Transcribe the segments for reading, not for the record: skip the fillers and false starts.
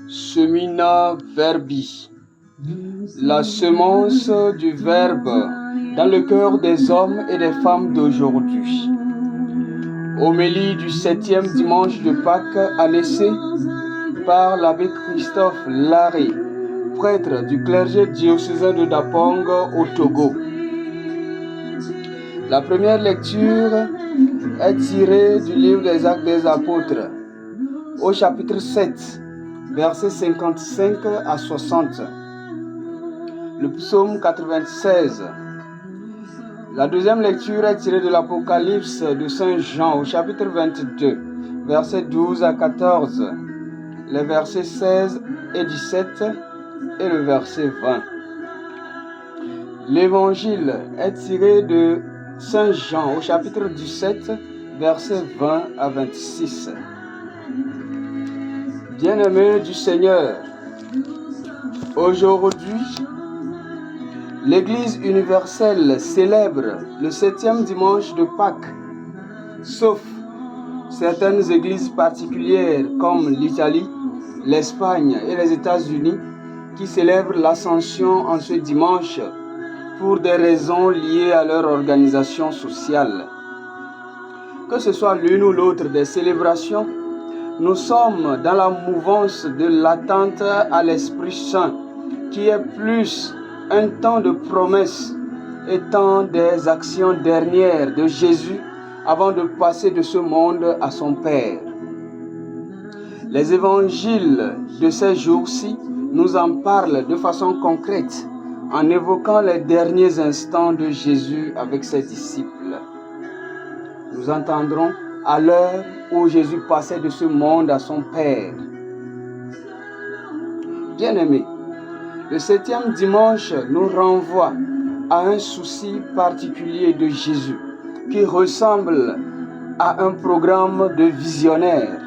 Semina Verbi, la semence du Verbe dans le cœur des hommes et des femmes d'aujourd'hui. Homélie du 7e dimanche de Pâques annoncée par l'abbé Christophe Larré, prêtre du clergé diocésain de Dapong au Togo. La première lecture est tirée du livre des Actes des Apôtres, au chapitre 7, versets 55 à 60. Le psaume 96. La deuxième lecture est tirée de l'Apocalypse de Saint Jean, au chapitre 22, versets 12 à 14, les versets 16 et 17 et le verset 20. L'évangile est tiré de Saint Jean au chapitre 17, versets 20 à 26. Bien-aimés du Seigneur, aujourd'hui, l'Église universelle célèbre le 7e dimanche de Pâques, sauf certaines églises particulières comme l'Italie, l'Espagne et les États-Unis qui célèbrent l'Ascension en ce dimanche pour des raisons liées à leur organisation sociale. Que ce soit l'une ou l'autre des célébrations, nous sommes dans la mouvance de l'attente à l'Esprit Saint, qui est plus un temps de promesses et temps des actions dernières de Jésus avant de passer de ce monde à son Père. Les évangiles de ces jours-ci nous en parlent de façon concrète en évoquant les derniers instants de Jésus avec ses disciples. Nous entendrons à l'heure où Jésus passait de ce monde à son Père. Bien-aimés, le 7e dimanche nous renvoie à un souci particulier de Jésus qui ressemble à un programme de visionnaire,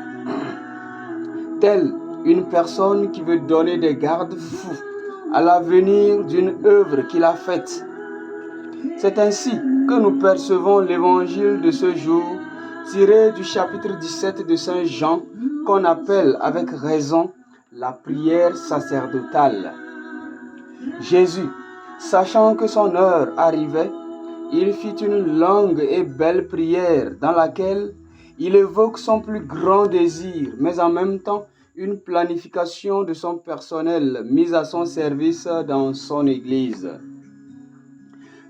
tel une personne qui veut donner des garde-fous à l'avenir d'une œuvre qu'il a faite. C'est ainsi que nous percevons l'évangile de ce jour tiré du chapitre 17 de Saint Jean qu'on appelle avec raison la prière sacerdotale. Jésus, sachant que son heure arrivait, il fit une longue et belle prière dans laquelle il évoque son plus grand désir, mais en même temps une planification de son personnel mise à son service dans son Église.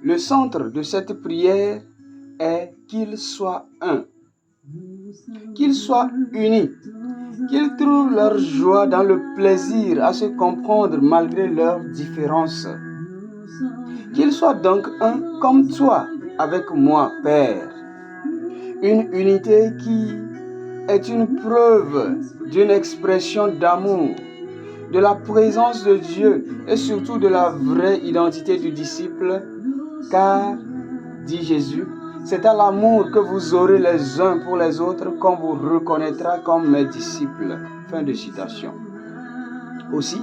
Le centre de cette prière est qu'ils soient un, qu'ils soient unis, qu'ils trouvent leur joie dans le plaisir à se comprendre malgré leurs différences. Qu'ils soient donc un comme toi, avec moi, Père. Une unité qui est une preuve d'une expression d'amour, de la présence de Dieu et surtout de la vraie identité du disciple, car, dit Jésus, c'est à l'amour que vous aurez les uns pour les autres qu'on vous reconnaîtra comme mes disciples. Fin de citation. Aussi,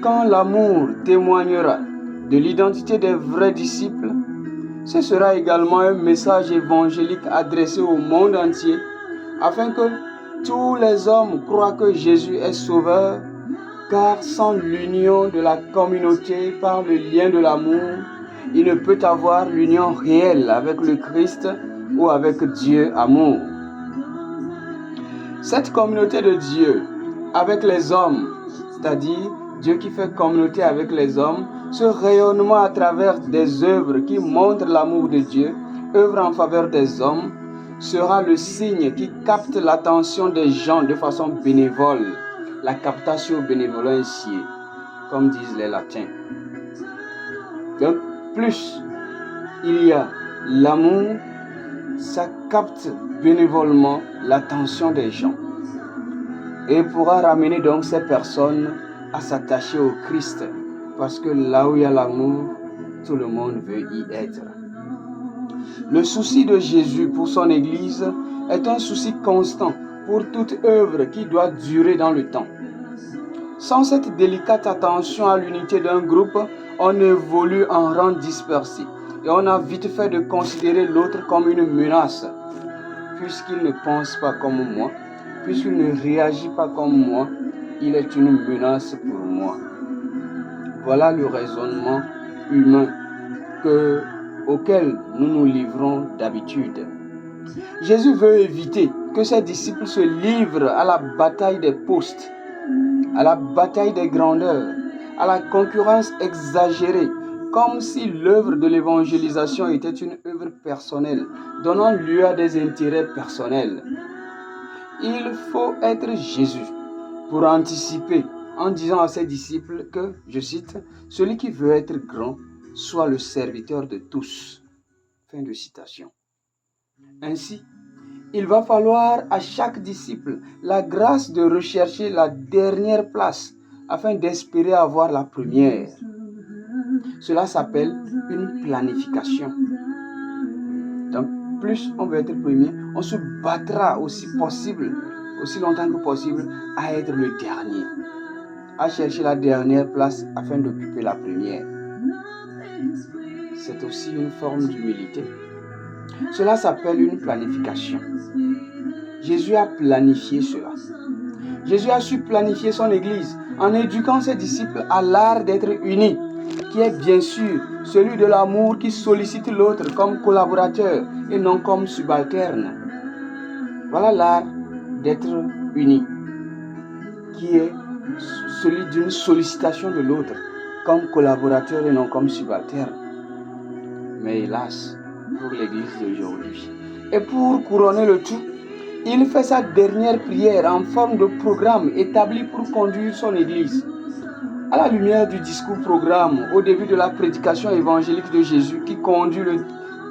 quand l'amour témoignera de l'identité des vrais disciples, ce sera également un message évangélique adressé au monde entier, afin que tous les hommes croient que Jésus est sauveur, car sans l'union de la communauté par le lien de l'amour, il ne peut avoir l'union réelle avec le Christ ou avec Dieu amour. Cette communauté de Dieu avec les hommes, c'est-à-dire Dieu qui fait communauté avec les hommes, ce rayonnement à travers des œuvres qui montrent l'amour de Dieu, œuvres en faveur des hommes, sera le signe qui capte l'attention des gens de façon bénévole, la captatio benevolentiae, comme disent les latins. Donc, plus il y a l'amour, ça capte bénévolement l'attention des gens et pourra ramener donc ces personnes à s'attacher au Christ, parce que là où il y a l'amour, tout le monde veut y être. Le souci de Jésus pour son Église est un souci constant pour toute œuvre qui doit durer dans le temps. Sans cette délicate attention à l'unité d'un groupe, on évolue en rang dispersé et on a vite fait de considérer l'autre comme une menace, puisqu'il ne pense pas comme moi, puisqu'il ne réagit pas comme moi, il est une menace pour moi. Voilà le raisonnement humain auquel nous nous livrons d'habitude. Jésus veut éviter que ses disciples se livrent à la bataille des postes, à la bataille des grandeurs, à la concurrence exagérée, comme si l'œuvre de l'évangélisation était une œuvre personnelle, donnant lieu à des intérêts personnels. Il faut être Jésus pour anticiper en disant à ses disciples que, je cite, « Celui qui veut être grand soit le serviteur de tous ». Fin de citation. Ainsi, il va falloir à chaque disciple la grâce de rechercher la dernière place afin d'espérer avoir la première. Cela s'appelle une planification. Donc, plus on veut être premier, on se battra aussi longtemps que possible, à être le dernier, à chercher la dernière place afin d'occuper la première. C'est aussi une forme d'humilité. Cela s'appelle une planification. Jésus a planifié cela. Jésus a su planifier son Église en éduquant ses disciples à l'art d'être unis, qui est bien sûr celui de l'amour qui sollicite l'autre comme collaborateur et non comme subalterne. Voilà l'art d'être uni, qui est celui d'une sollicitation de l'autre comme collaborateur et non comme subalterne. Mais hélas, pour l'Église d'aujourd'hui. Et pour couronner le tout, il fait sa dernière prière en forme de programme établi pour conduire son Église. À la lumière du discours-programme au début de la prédication évangélique de Jésus qui conduit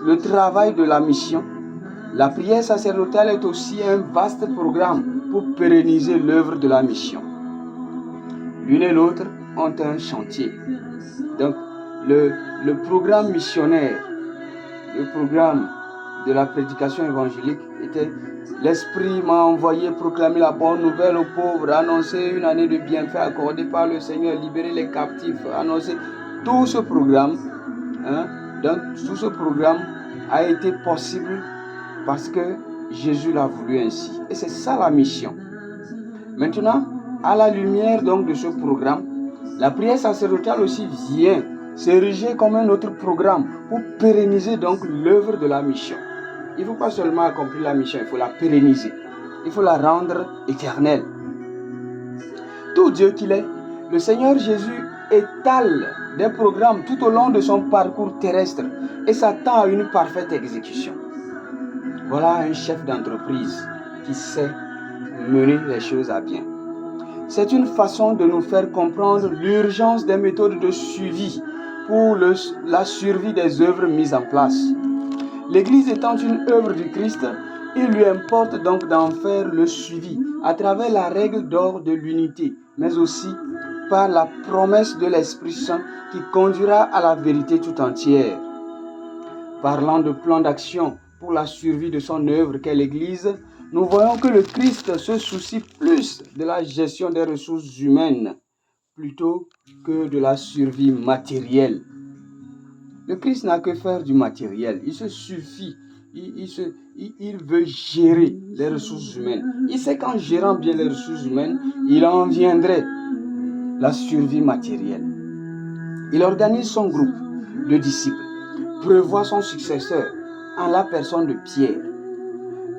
le travail de la mission, la prière sacerdotale est aussi un vaste programme pour pérenniser l'œuvre de la mission. L'une et l'autre ont un chantier. Donc, le programme missionnaire, le programme de la prédication évangélique était « L'Esprit m'a envoyé proclamer la bonne nouvelle aux pauvres, annoncer une année de bienfaits accordée par le Seigneur, libérer les captifs, annoncer » tout ce programme. Donc, tout ce programme a été possible parce que Jésus l'a voulu ainsi. Et c'est ça la mission. Maintenant, à la lumière donc de ce programme, la prière sacerdotale aussi vient s'ériger comme un autre programme pour pérenniser donc l'œuvre de la mission. Il ne faut pas seulement accomplir la mission, il faut la pérenniser. Il faut la rendre éternelle. Tout Dieu qu'il est, le Seigneur Jésus étale des programmes tout au long de son parcours terrestre et s'attend à une parfaite exécution. Voilà un chef d'entreprise qui sait mener les choses à bien. C'est une façon de nous faire comprendre l'urgence des méthodes de suivi pour la survie des œuvres mises en place. L'Église étant une œuvre du Christ, il lui importe donc d'en faire le suivi à travers la règle d'or de l'unité, mais aussi par la promesse de l'Esprit Saint qui conduira à la vérité tout entière. Parlant de plan d'action pour la survie de son œuvre qu'est l'Église, nous voyons que le Christ se soucie plus de la gestion des ressources humaines plutôt que de la survie matérielle. Le Christ n'a que faire du matériel. Il se suffit. Il veut gérer les ressources humaines. Il sait qu'en gérant bien les ressources humaines, il en viendrait la survie matérielle. Il organise son groupe de disciples, prévoit son successeur en la personne de Pierre,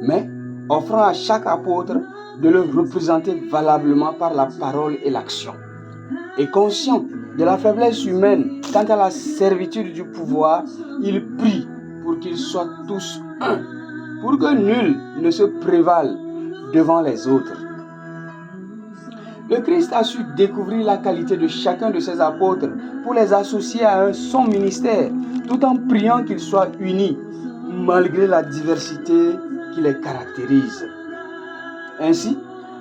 mais offrant à chaque apôtre de le représenter valablement par la parole et l'action. Et conscient de la faiblesse humaine quant à la servitude du pouvoir, il prie pour qu'ils soient tous un, pour que nul ne se prévale devant les autres. Le Christ a su découvrir la qualité de chacun de ses apôtres pour les associer à son ministère, tout en priant qu'ils soient unis, malgré la diversité qui les caractérise. Ainsi,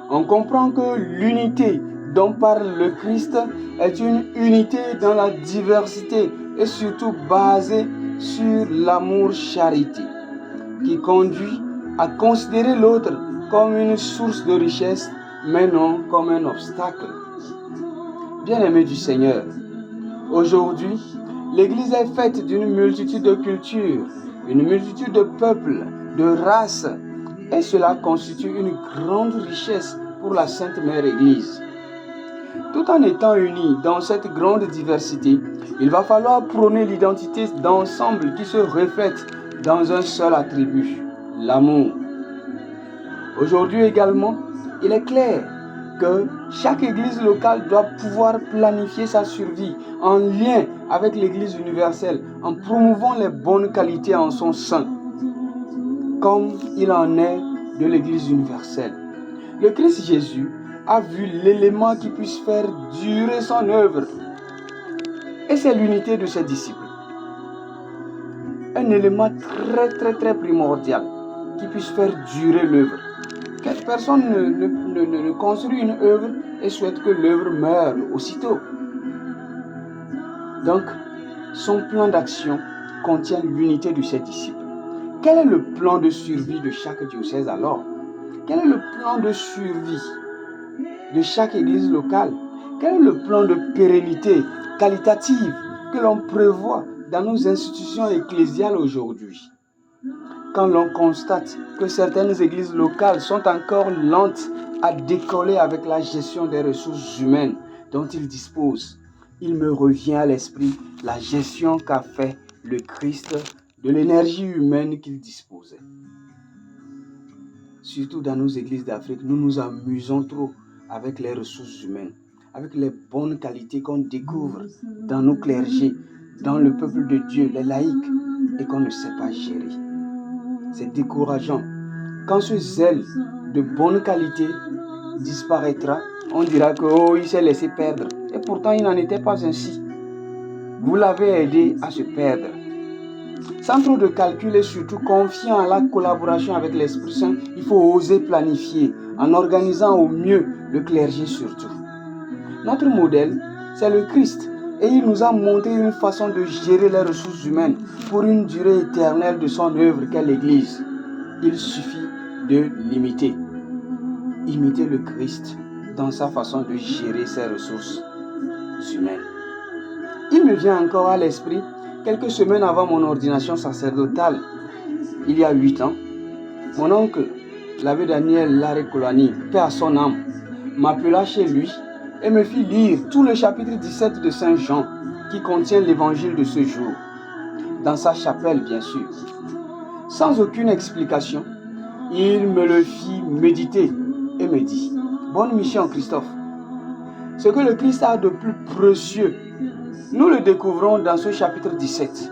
on comprend que l'unité dont parle le Christ est une unité dans la diversité et surtout basée sur l'amour-charité, qui conduit à considérer l'autre comme une source de richesse, mais non comme un obstacle. Bien-aimés du Seigneur, aujourd'hui, l'Église est faite d'une multitude de cultures, une multitude de peuples, de races, et cela constitue une grande richesse pour la Sainte Mère Église. Tout en étant unis dans cette grande diversité, il va falloir prôner l'identité d'ensemble qui se reflète dans un seul attribut, l'amour. Aujourd'hui également, il est clair que chaque église locale doit pouvoir planifier sa survie en lien avec l'église universelle, en promouvant les bonnes qualités en son sein, comme il en est de l'église universelle. Le Christ Jésus a vu l'élément qui puisse faire durer son œuvre, et c'est l'unité de ses disciples. Un élément très primordial qui puisse faire durer l'œuvre. Personne ne construit une œuvre et souhaite que l'œuvre meure aussitôt. Donc, son plan d'action contient l'unité de ses disciples. Quel est le plan de survie de chaque diocèse alors? Quel est le plan de survie de chaque église locale? Quel est le plan de pérennité qualitative que l'on prévoit dans nos institutions ecclésiales aujourd'hui? Quand l'on constate que certaines églises locales sont encore lentes à décoller avec la gestion des ressources humaines dont ils disposent, il me revient à l'esprit la gestion qu'a fait le Christ de l'énergie humaine qu'il disposait. Surtout dans nos églises d'Afrique, nous nous amusons trop avec les ressources humaines, avec les bonnes qualités qu'on découvre dans nos clergés, dans le peuple de Dieu, les laïcs, et qu'on ne sait pas gérer. C'est décourageant. Quand ce zèle de bonne qualité disparaîtra, on dira que il s'est laissé perdre. Et pourtant, il n'en était pas ainsi. Vous l'avez aidé à se perdre. Sans trop de calcul et surtout confiant à la collaboration avec l'Esprit Saint, il faut oser planifier en organisant au mieux le clergé surtout. Notre modèle, c'est le Christ. Et il nous a montré une façon de gérer les ressources humaines pour une durée éternelle de son œuvre qu'est l'Église. Il suffit de l'imiter. Imiter le Christ dans sa façon de gérer ses ressources humaines. Il me vient encore à l'esprit, quelques semaines avant mon ordination sacerdotale, il y a 8 ans, mon oncle, l'abbé Daniel Laré-Colani, paix à son âme, m'appela chez lui et me fit lire tout le chapitre 17 de Saint Jean qui contient l'évangile de ce jour, dans sa chapelle bien sûr. Sans aucune explication, il me le fit méditer et me dit: bonne mission Christophe. Ce que le Christ a de plus précieux, nous le découvrons dans ce chapitre 17,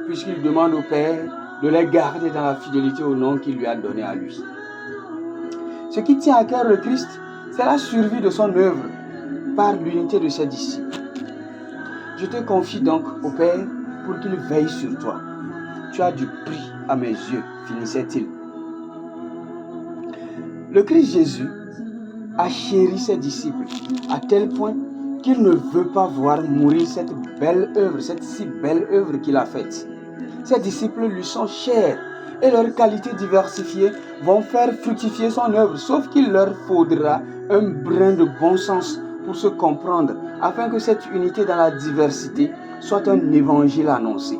puisqu'il demande au Père de les garder dans la fidélité au nom qu'il lui a donné à lui. Ce qui tient à cœur le Christ, c'est la survie de son œuvre par l'unité de ses disciples. Je te confie donc au Père pour qu'il veille sur toi. Tu as du prix à mes yeux, finissait-il. Le Christ Jésus a chéri ses disciples à tel point qu'il ne veut pas voir mourir cette belle œuvre, cette si belle œuvre qu'il a faite. Ses disciples lui sont chers et leurs qualités diversifiées vont faire fructifier son œuvre, sauf qu'il leur faudra un brin de bon sens pour se comprendre, afin que cette unité dans la diversité soit un évangile annoncé.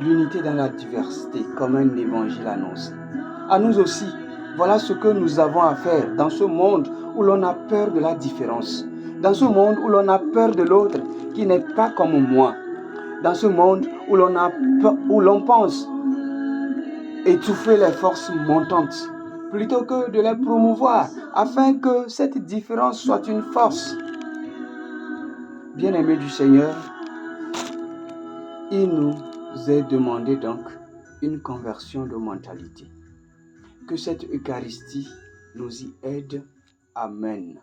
L'unité dans la diversité comme un évangile annoncé. À nous aussi, voilà ce que nous avons à faire dans ce monde où l'on a peur de la différence. Dans ce monde où l'on a peur de l'autre qui n'est pas comme moi. Dans ce monde où l'on pense étouffer les forces montantes plutôt que de les promouvoir afin que cette différence soit une force. Bien-aimés du Seigneur, il nous est demandé donc une conversion de mentalité. Que cette Eucharistie nous y aide. Amen.